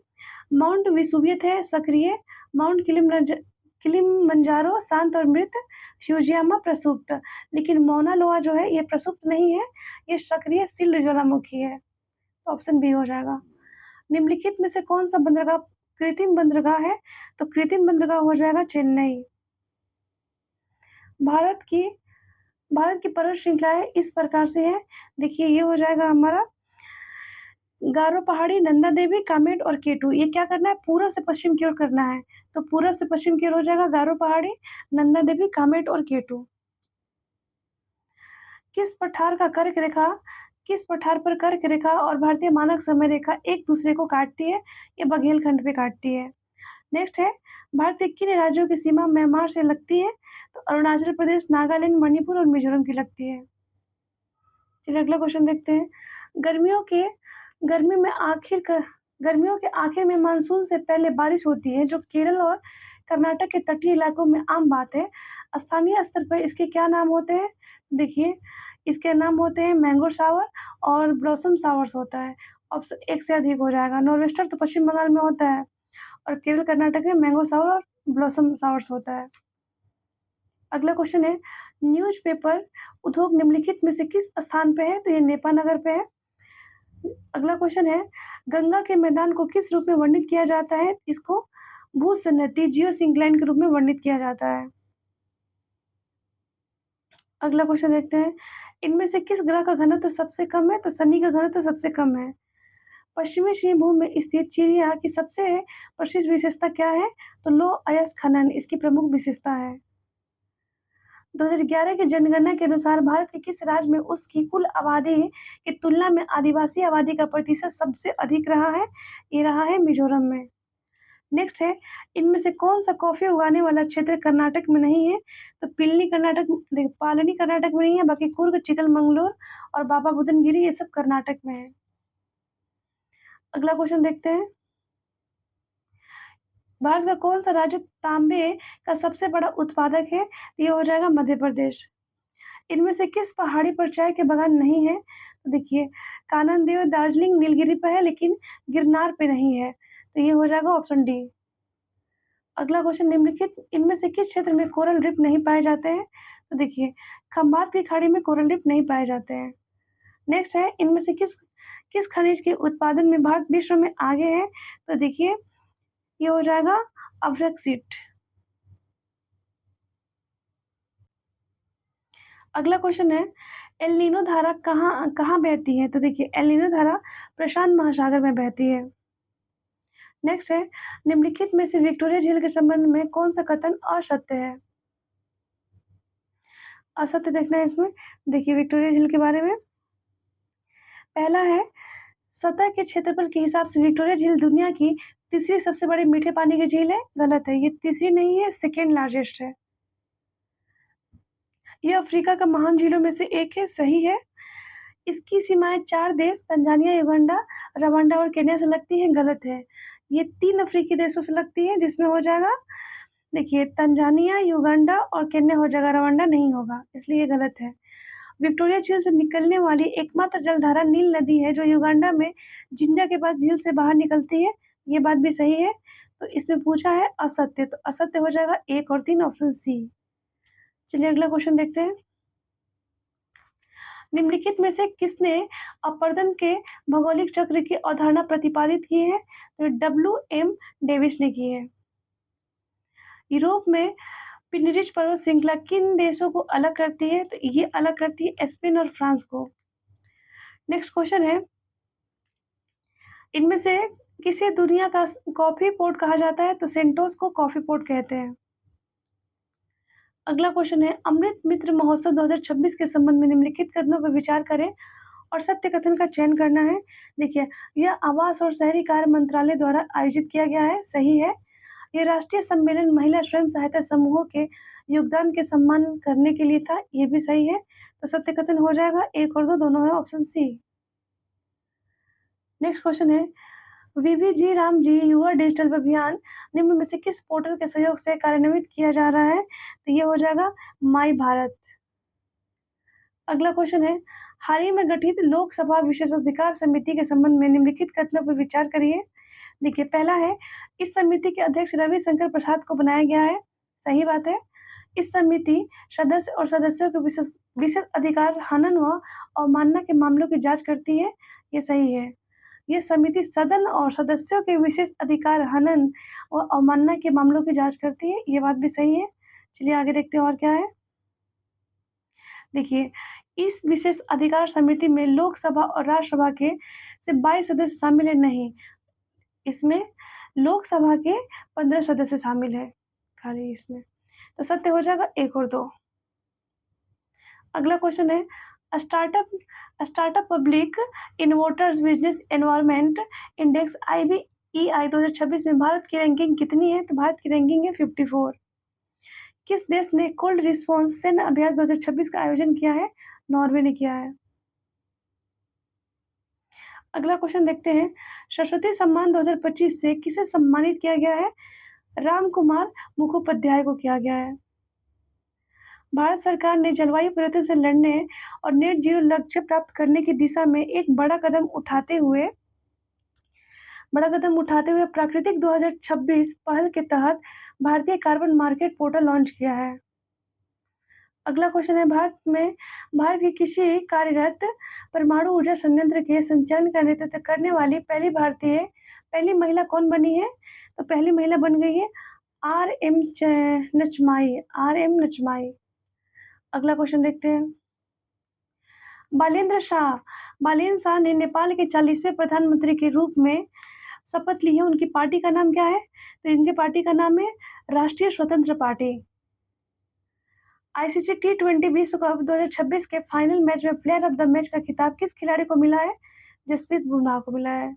माउंट विसुवियत है सक्रिय, माउंट किलिमंजारो शांत और मृत, फ्यूजियामा प्रसुप्त, लेकिन मौना लोआ जो है ये प्रसुप्त नहीं है, ये सक्रिय शील्ड ज्वालामुखी है। ऑप्शन बी हो जाएगा। निम्नलिखित में से कौन सा बंदरगाह कृत्रिम बंदरगाह है? तो कृत्रिम बंदरगाह हो जाएगा चेन्नई। भारत की पर्वत श्रृंखलाएं इस प्रकार से है। देखिए ये हो जाएगा हमारा गारो पहाड़ी, नंदा देवी, कामेट और केटू। ये क्या करना है? पूर्व से पश्चिम की ओर करना है। तो पूर्व से पश्चिम की ओर हो जाएगा गारो पहाड़ी, नंदा देवी, कामेट और केटू। किस पठार पर कर्क रेखा और भारतीय मानक समय रेखा एक दूसरे को काटती है? ये बघेलखंड पे काटती है। नेक्स्ट है भारत के किन राज्यों की सीमा म्यांमार से लगती है? तो अरुणाचल प्रदेश, नागालैंड, मणिपुर और मिजोरम की लगती है। चलिए अगला क्वेश्चन देखते हैं। गर्मियों के गर्मी में आखिर क गर्मियों के आखिर में मानसून से पहले बारिश होती है, जो केरल और कर्नाटक के तटीय इलाकों में आम बात है। स्थानीय स्तर पर इसके क्या नाम होते हैं? देखिए, इसके नाम होते हैं मैंगो शावर और ब्लॉसम शावर्स होता है। ऑप्शन 1 से अधिक हो जाएगा। नॉर्वेस्टर तो पश्चिम बंगाल में होता है और केरल, कर्नाटक में मैंगो शावर और ब्लॉसम शावर्स होता है। अगला क्वेश्चन है, न्यूज़पेपर उद्योग निम्नलिखित में से किस स्थान पे है? तो ये नेपानगर पे है। अगला क्वेश्चन है, गंगा के मैदान को किस रूप में वर्णित किया जाता है? इसको भू-सन्नति जियोसिंक्लाइन के रूप में वर्णित किया जाता है। अगला क्वेश्चन देखते हैं, इनमें से किस ग्रह का घनत्व सबसे कम है? तो शनि का घनत्व सबसे कम है। पश्चिमी श्रृंगभूमि में स्थित चिड़िया की सबसे प्रसिद्ध विशेषता क्या है? तो लौह अयस्क खनन इसकी प्रमुख विशेषता है। 2011 की जनगणना के अनुसार भारत के किस राज्य में उसकी कुल आबादी की तुलना में आदिवासी आबादी का प्रतिशत सबसे अधिक रहा है? ये रहा है मिजोरम में। नेक्स्ट है, इनमें से कौन सा कॉफी उगाने वाला क्षेत्र कर्नाटक में नहीं है? तो पालनी कर्नाटक में नहीं है, बाकी कुर्ग, चिकमंगलूर और बाबा बुदनगिरी ये सब कर्नाटक में है। अगला क्वेश्चन देखते हैं, भारत का कौन सा राज्य तांबे का सबसे बड़ा उत्पादक है? ये हो जाएगा मध्य प्रदेश। इनमें से किस पहाड़ी पर चाय के बागान नहीं है? तो देखिए, कानन देव दार्जिलिंग नीलगिरी पर है, लेकिन गिरनार पे नहीं है, तो ये हो जाएगा ऑप्शन डी। अगला क्वेश्चन, निम्नलिखित इनमें से किस क्षेत्र में कोरल रीफ नहीं पाए जाते हैं? तो देखिए, खंबात की खाड़ी में कोरल रीफ नहीं पाए जाते हैं। नेक्स्ट है, इनमें से किस किस खनिज के उत्पादन में भारत विश्व में आगे है? तो देखिए, ये हो जाएगा अब्रक्सिट। अगला क्वेश्चन है, एल नीनो धारा कहाँ कहाँ बहती है? तो देखिए, एल नीनो धारा प्रशांत महासागर में बहती है। नेक्स्ट है, निम्नलिखित में से विक्टोरिया झील के संबंध में कौन सा कथन असत्य है? असत्य देखना है इसमें। देखिए, विक्टोरिया झील के बारे में पहला है, सतह के क्षेत्रफल के हिसाब से विक्टोरिया झील दुनिया की तीसरी सबसे बड़ी मीठे पानी की झील है। गलत है, ये तीसरी नहीं है, सेकेंड लार्जेस्ट है। ये अफ्रीका का महान झीलों में से एक है। सही है। इसकी सीमाएं 4 देश तंजानिया, युगांडा, रवांडा और केन्या से लगती हैं। गलत है, ये 3 अफ्रीकी देशों से लगती है, जिसमें हो जाएगा, देखिए, तंजानिया, युगांडा और केन्या हो जाएगा, रवांडा नहीं होगा, इसलिए ये गलत है। विक्टोरिया झील से निकलने वाली एकमात्र जलधारा नील नदी है, जो युगांडा में जिंजा के पास झील से बाहर निकलती है। ये बात भी सही है। तो इसमें पूछा है असत्य, तो असत्य हो जाएगा 1 और 3, ऑप्शन सी। चलिए अगला क्वेश्चन देखते हैं, निम्नलिखित में से किसने अपवर्तन के भौगोलिक चक्र की अवधारणा प्रतिपादित की है? तो W.M. डेविस ने की है। यूरोप में पिनरिज पर्वत श्रृंखला किन देशों को अलग करती है? तो ये अलग करती है स्पेन और फ्रांस को। नेक्स्ट क्वेश्चन है, इनमें से किसे दुनिया का कॉफी पोर्ट कहा जाता है? तो सेंटोस को कॉफी पोर्ट कहते हैं। अगला क्वेश्चन है, अमृत मित्र महोत्सव 2026 के संबंध में निम्नलिखित कथनों पर विचार करें और सत्य कथन का चयन करना है। देखिए, यह आवास और शहरी कार्य मंत्रालय द्वारा आयोजित किया गया है। सही है। यह राष्ट्रीय सम्मेलन महिला स्वयं सहायता समूहों के योगदान के सम्मान करने के लिए था। ये भी सही है। तो सत्य कथन हो जाएगा 1 और 2 दोनों है, ऑप्शन सी। नेक्स्ट क्वेश्चन है, वीबीजी राम जी युवा डिजिटल अभियान निम्न में से किस पोर्टल के सहयोग से कार्यान्वित किया जा रहा है? तो ये हो जाएगा माई भारत। अगला क्वेश्चन है, हाल ही में गठित लोकसभा विशेषाधिकार समिति के संबंध में निम्नलिखित कथनों पर विचार करिए। देखिए, पहला है, इस समिति के अध्यक्ष रविशंकर प्रसाद को बनाया गया है। सही बात है। इस समिति सदस्य और सदस्यों के विशेष विशेष अधिकार हनन व अवमानना के मामलों की जांच करती है। ये सही है। यह समिति सदन और सदस्यों के विशेष अधिकार हनन व अवमानना के मामलों की जांच करती है। ये बात भी सही है। चलिए आगे देखते हैं और क्या है। देखिए, इस विशेष अधिकार समिति में लोकसभा और राज्यसभा के से 22 सदस्य शामिल है। नहीं, इसमें लोकसभा के 15 सदस्य शामिल है खाली इसमें। तो सत्य हो जाएगा 1 और 2। अगला क्वेश्चन है, startup startup public innovators business environment index IBEI 2026 में भारत की रैंकिंग कितनी है? तो भारत की रैंकिंग है 54। किस देश ने कोल्ड रिस्पॉन्स सैन्य अभ्यास 2026 का आयोजन किया है? नॉर्वे ने किया है। अगला क्वेश्चन देखते हैं, सरस्वती सम्मान 2025 से किसे सम्मानित किया गया है? राम कुमार मुखोपाध्याय को किया गया है। भारत सरकार ने जलवायु परिवर्तन से लड़ने और नेट जीरो लक्ष्य प्राप्त करने की दिशा में एक बड़ा कदम उठाते हुए प्राकृतिक 2026 पहल के तहत भारतीय कार्बन मार्केट पोर्टल लॉन्च किया है। अगला क्वेश्चन है, भारत की किसी कार्यरत परमाणु ऊर्जा संयंत्र के संचालन का नेतृत्व करने वाली पहली महिला कौन बनी है? तो पहली महिला बन गई है आर एम नचमाई। अगला क्वेश्चन देखते हैं, बालेन्द्र शाह ने नेपाल के 40वें प्रधानमंत्री के रूप में शपथ ली है। उनकी पार्टी का नाम क्या है? तो इनकी पार्टी का नाम है राष्ट्रीय स्वतंत्र पार्टी। आईसीसी T20 विश्व कप 2026 के फाइनल मैच में प्लेयर ऑफ द मैच का खिताब किस खिलाड़ी को मिला है? जसप्रीत बुमराह को मिला है।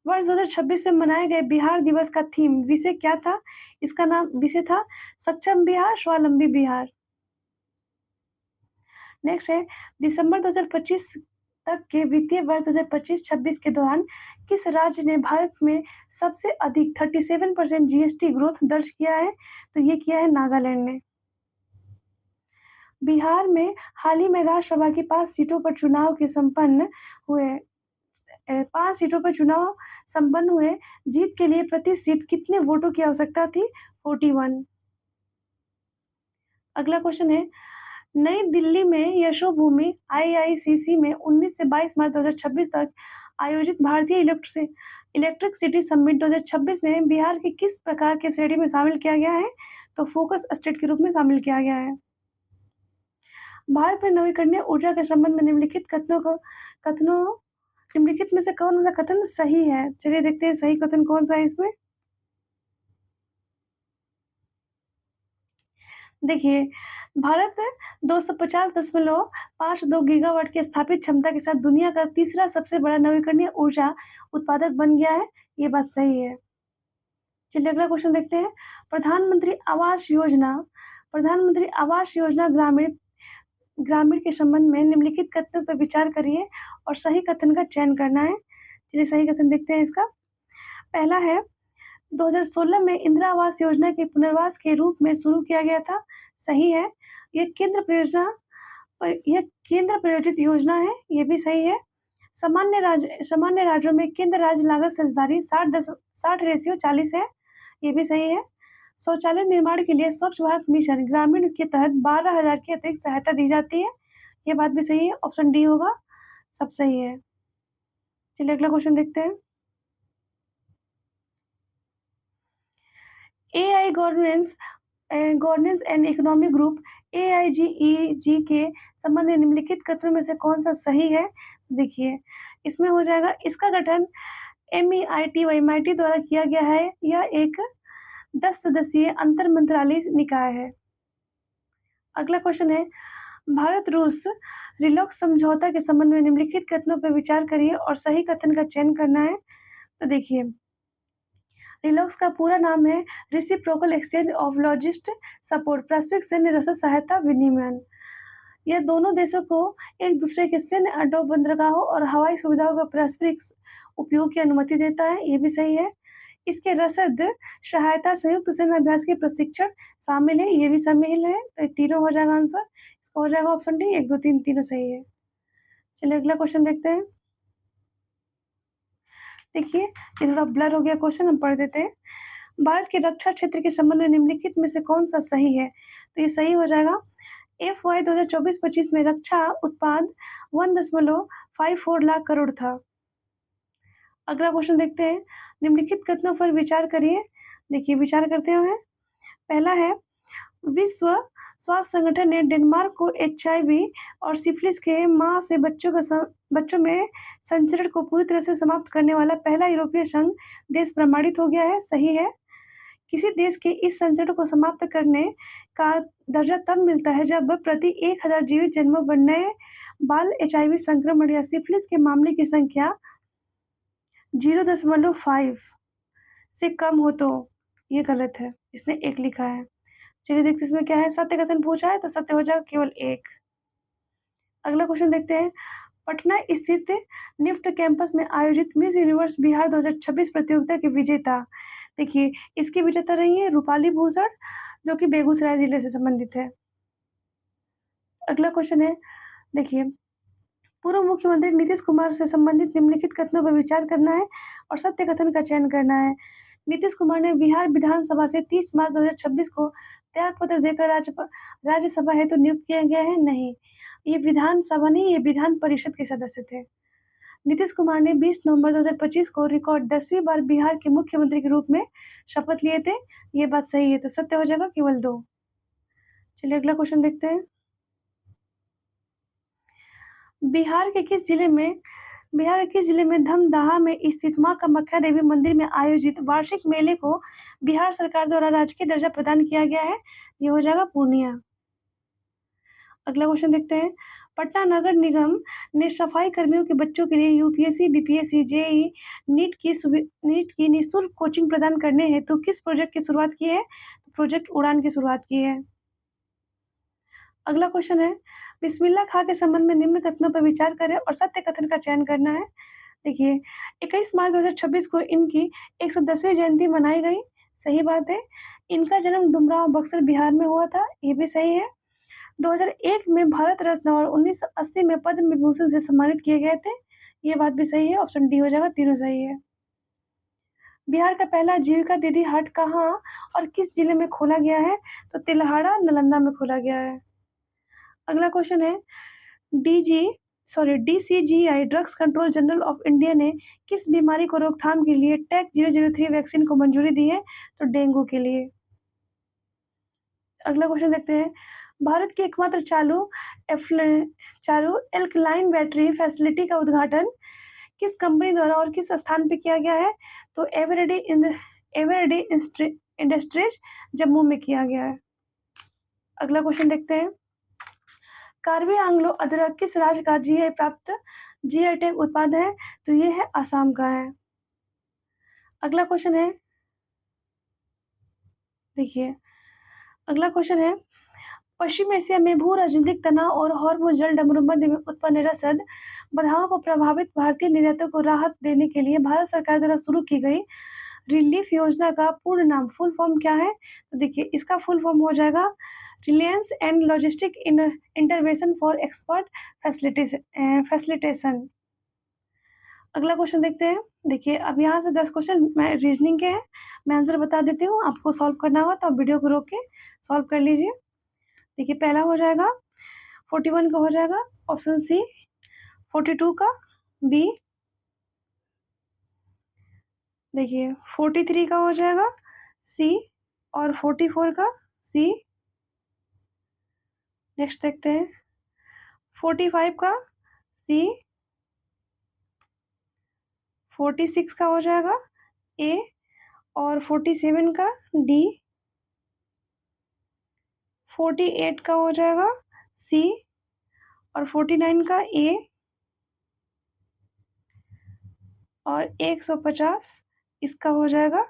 वर्ष 2026 में मनाए गए बिहार दिवस का थीम विषय क्या था? इसका विषय था सक्षम बिहार स्वावलंबी बिहार। नेक्स्ट है, दिसंबर 2025 तक के वित्तीय वर्ष 2025-26 के दौरान किस राज्य ने भारत में सबसे अधिक 37% जीएसटी ग्रोथ दर्ज किया है? तो ये किया है नागालैंड ने। बिहार में हाल ही में राज्यसभा की 5 सीटों पर चुनाव संपन्न हुए। जीत के लिए प्रति सीट कितने वोटों की आवश्यकता थी? 41। अगला क्वेश्चन है, नई दिल्ली में यशोभूमि आईआईसीसी में 19 से 22 मार्च 2026 तक आयोजित भारतीय इलेक्ट्रिक सिटी समिट 2026 में बिहार के किस प्रकार के श्रेणी में शामिल किया गया है? तो फोकस स्टेट के रूप में शामिल किया गया है। भारत में नवीकरणीय ऊर्जा के संबंध में निम्नलिखित में से कौन सा कथन सही है? चलिए देखते हैं सही कथन कौन सा है इसमें। देखिए, भारत 250.52 गीगावाट की स्थापित क्षमता के साथ दुनिया का तीसरा सबसे बड़ा नवीकरणीय ऊर्जा उत्पादक बन गया है। ये बात सही है। चलिए अगला क्वेश्चन देखते हैं, प्रधानमंत्री आवास योजना ग्रामीण के संबंध में निम्नलिखित कथनों पर विचार करिए और सही कथन का चयन करना है। चलिए सही कथन देखते हैं इसका। पहला है, 2016 में इंदिरा आवास योजना के पुनर्वास के रूप में शुरू किया गया था। सही है। यह केंद्र प्रायोजित योजना है। ये भी सही है। सामान्य राज्यों में केंद्र राज्य लागत साझेदारी 60:40 है। ये भी सही है। शौचालय निर्माण के लिए स्वच्छ भारत मिशन ग्रामीण के तहत 12,000 की अतिरिक्त सहायता दी जाती है। ये बात भी सही है। ऑप्शन डी होगा, सब सही है। चलिए अगला क्वेश्चन देखते हैं, AI governance and economic group AIGEG के संबंध में निम्नलिखित कथनों में से कौन सा सही है? देखिए, इसमें हो जाएगा, इसका गठन MIT द्वारा किया गया है। यह एक 10 सदस्यीय अंतर मंत्रालय निकाय है। अगला क्वेश्चन है, भारत रूस रिलॉक्स समझौता के संबंध में निम्नलिखित कथनों पर विचार करिए और सही कथन का चयन करना है। तो देखिए, रिलॉक्स का पूरा नाम है reciprocal exchange of logistic support, पारस्परिक सैन्य रसद सहायता विनिमय। यह दोनों देशों को एक दूसरे के सैन्य अड्डों, बंदरगाहों और हवाई सुविधाओं का पारस्परिक उपयोग की अनुमति देता है। ये भी सही है। इसके रसद सहायता संयुक्त सैन्य अभ्यास के प्रशिक्षण शामिल है। ये भी शामिल है। तो तीनों हो जाएगा आंसर। इसका हो जाएगा ऑप्शन डी। 1, 2, 3 तीनों सही है। चलिए अगला क्वेश्चन देखते हैं। देखिए, ये थोड़ा ब्लर हो गया क्वेश्चन, हम पढ़ देते हैं। भारत के रक्षा क्षेत्र के संबंध में निम्नलिखित में से कौन सा सही है? तो ये सही हो जाएगा। FY 2024-25 में रक्षा उत्पाद 1.54 लाख करोड़ था। अगला क्वेश्चन देखते हैं, निम्नलिखित कथनों पर विचार करिए। देखिए, विचार करते हैं। पहला है, विश्व स्वास्थ्य संगठन ने डेनमार्क को HIV और सिफिलिस के मां से बच्चों में संचरण को पूरी तरह से समाप्त करने वाला पहला यूरोपीय संघ देश प्रमाणित हो गया है। सही है। किसी देश के इस संचरण को समाप्त करने का दर्जा तब मिलता है जब प्रति 1000 जीवित जन्मों पर नए बाल HIV संक्रमण या सिफिलिस के मामले की संख्या 0.5 से कम हो। तो ये गलत है, इसने 1 लिखा है। चलिए देखते इसमें क्या है। सत्य कथन पूछा है तो सत्य हो जाएगा केवल 1। अगला क्वेश्चन देखते हैं, पटना स्थित निफ्ट कैंपस में आयोजित मिस यूनिवर्स बिहार 2026 प्रतियोगिता के विजेता, देखिए इसकी विजेता रही है रूपाली भूषण, जो कि बेगूसराय जिले से संबंधित है। अगला क्वेश्चन है, देखिए पूर्व मुख्यमंत्री नीतीश कुमार से संबंधित निम्नलिखित कथनों पर विचार करना है और सत्य कथन का चयन करना है। नीतीश कुमार ने बिहार विधानसभा से 30 मार्च 2026 को त्यागपत्र देकर राज्यसभा हेतु नियुक्त किए गए हैं? नहीं, ये विधानसभा नहीं, ये विधान परिषद के सदस्य थे। नीतीश कुमार ने 20 नवंबर 2025 को रिकॉर्ड 10वीं बार बिहार के मुख्यमंत्री के रूप में शपथ लिए थे। ये बात सही है, तो सत्य हो जाएगा केवल 2। चलिए अगला क्वेश्चन देखते हैं। बिहार के किस जिले में धमदाहा में स्थित मां कामाख्या देवी मंदिर में आयोजित वार्षिक मेले को बिहार सरकार द्वारा राजकीय दर्जा प्रदान किया गया है? ये हो जाएगा पूर्णिया। अगला क्वेश्चन देखते हैं। पटना नगर निगम ने सफाई कर्मियों के बच्चों के लिए यूपीएससी, बीपीएससी, जेईई, नीट की निःशुल्क कोचिंग प्रदान करने हेतु किस प्रोजेक्ट की शुरुआत की है? प्रोजेक्ट उड़ान की शुरुआत की है। अगला क्वेश्चन है, बिस्मिल्लाह खां के संबंध में निम्न कथनों पर विचार करें और सत्य कथन का चयन करना है। देखिए 21 मार्च 2026 को इनकी 110वीं जयंती मनाई गई, सही बात है। इनका जन्म डुमरांव बक्सर बिहार में हुआ था, ये भी सही है। 2001 में भारत रत्न और 1980 में पद्म विभूषण से सम्मानित किए गए थे, ये बात भी सही है। ऑप्शन डी हो जाएगा, तीनों सही है। बिहार का पहला जीविका दीदी हाट कहाँ और किस जिले में खोला गया है? तो तिलहाड़ा, नालंदा में खोला गया है। अगला क्वेश्चन है, DCGI drugs control general of India ने किस बीमारी को रोकथाम के लिए टैक 003 वैक्सीन को मंजूरी दी है? तो डेंगू के लिए। अगला क्वेश्चन देखते हैं, भारत की एकमात्र चालू एल्कलाइन बैटरी फैसिलिटी का उद्घाटन किस कंपनी द्वारा और किस स्थान पर किया गया है? तो एवरेडी इंडस्ट्रीज जम्मू में किया गया है। अगला क्वेश्चन देखते हैं, कार्बी आंग्लो अदरक किस राज्य का जीआई प्राप्त जीआई टैग उत्पाद है? तो ये है असम का है। अगला क्वेश्चन है, देखिए अगला क्वेश्चन है, पश्चिम एशिया में भू राजनीतिक तनाव और हॉर्मुज़ डमरू मध्य में उत्पन्न रसद बाधाओं को प्रभावित भारतीय निर्यातों को राहत देने के लिए भारत सरकार द्वारा शुरू की गई रिलीफ योजना का पूर्ण नाम, फुल फॉर्म क्या है? तो देखिए इसका फुल फॉर्म हो जाएगा Reliance and logistic intervention for expert facilitation. अगला क्वेश्चन देखते हैं। देखिए अब यहाँ से 10 क्वेश्चन रीजनिंग के हैं, मैं आंसर बता देती हूँ, आपको सॉल्व करना होगा तो आप वीडियो को रोक के सॉल्व कर लीजिए। देखिए पहला हो जाएगा 41 का हो जाएगा ऑप्शन सी, 42 का बी, देखिए 43 का हो जाएगा सी और 44 का सी। नेक्स्ट देखते हैं 45 का सी, 46 का हो जाएगा ए और 47 का डी, 48 का हो जाएगा सी और 49 का ए और 150 इसका हो जाएगा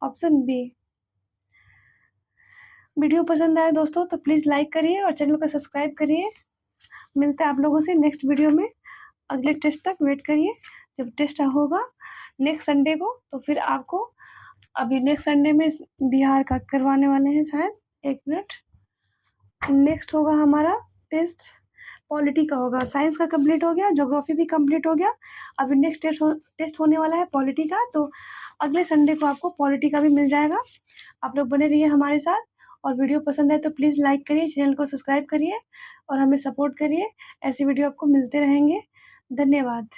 ऑप्शन बी। वीडियो पसंद आए दोस्तों तो प्लीज़ लाइक करिए और चैनल को सब्सक्राइब करिए। मिलते हैं आप लोगों से नेक्स्ट वीडियो में। अगले टेस्ट तक वेट करिए, जब टेस्ट होगा नेक्स्ट संडे को तो फिर आपको, अभी नेक्स्ट संडे में बिहार का करवाने वाले हैं शायद, एक मिनट। नेक्स्ट होगा हमारा टेस्ट पॉलिटी का होगा, साइंस का कंप्लीट हो गया, ज्योग्राफी भी कंप्लीट हो गया, अभी नेक्स्ट टेस्ट होने वाला है पॉलिटी का, तो अगले संडे को आपको पॉलिटी का भी मिल जाएगा। आप लोग बने रहिए हमारे साथ और वीडियो पसंद है तो प्लीज़ लाइक करिए, चैनल को सब्सक्राइब करिए और हमें सपोर्ट करिए। ऐसी वीडियो आपको मिलते रहेंगे। धन्यवाद।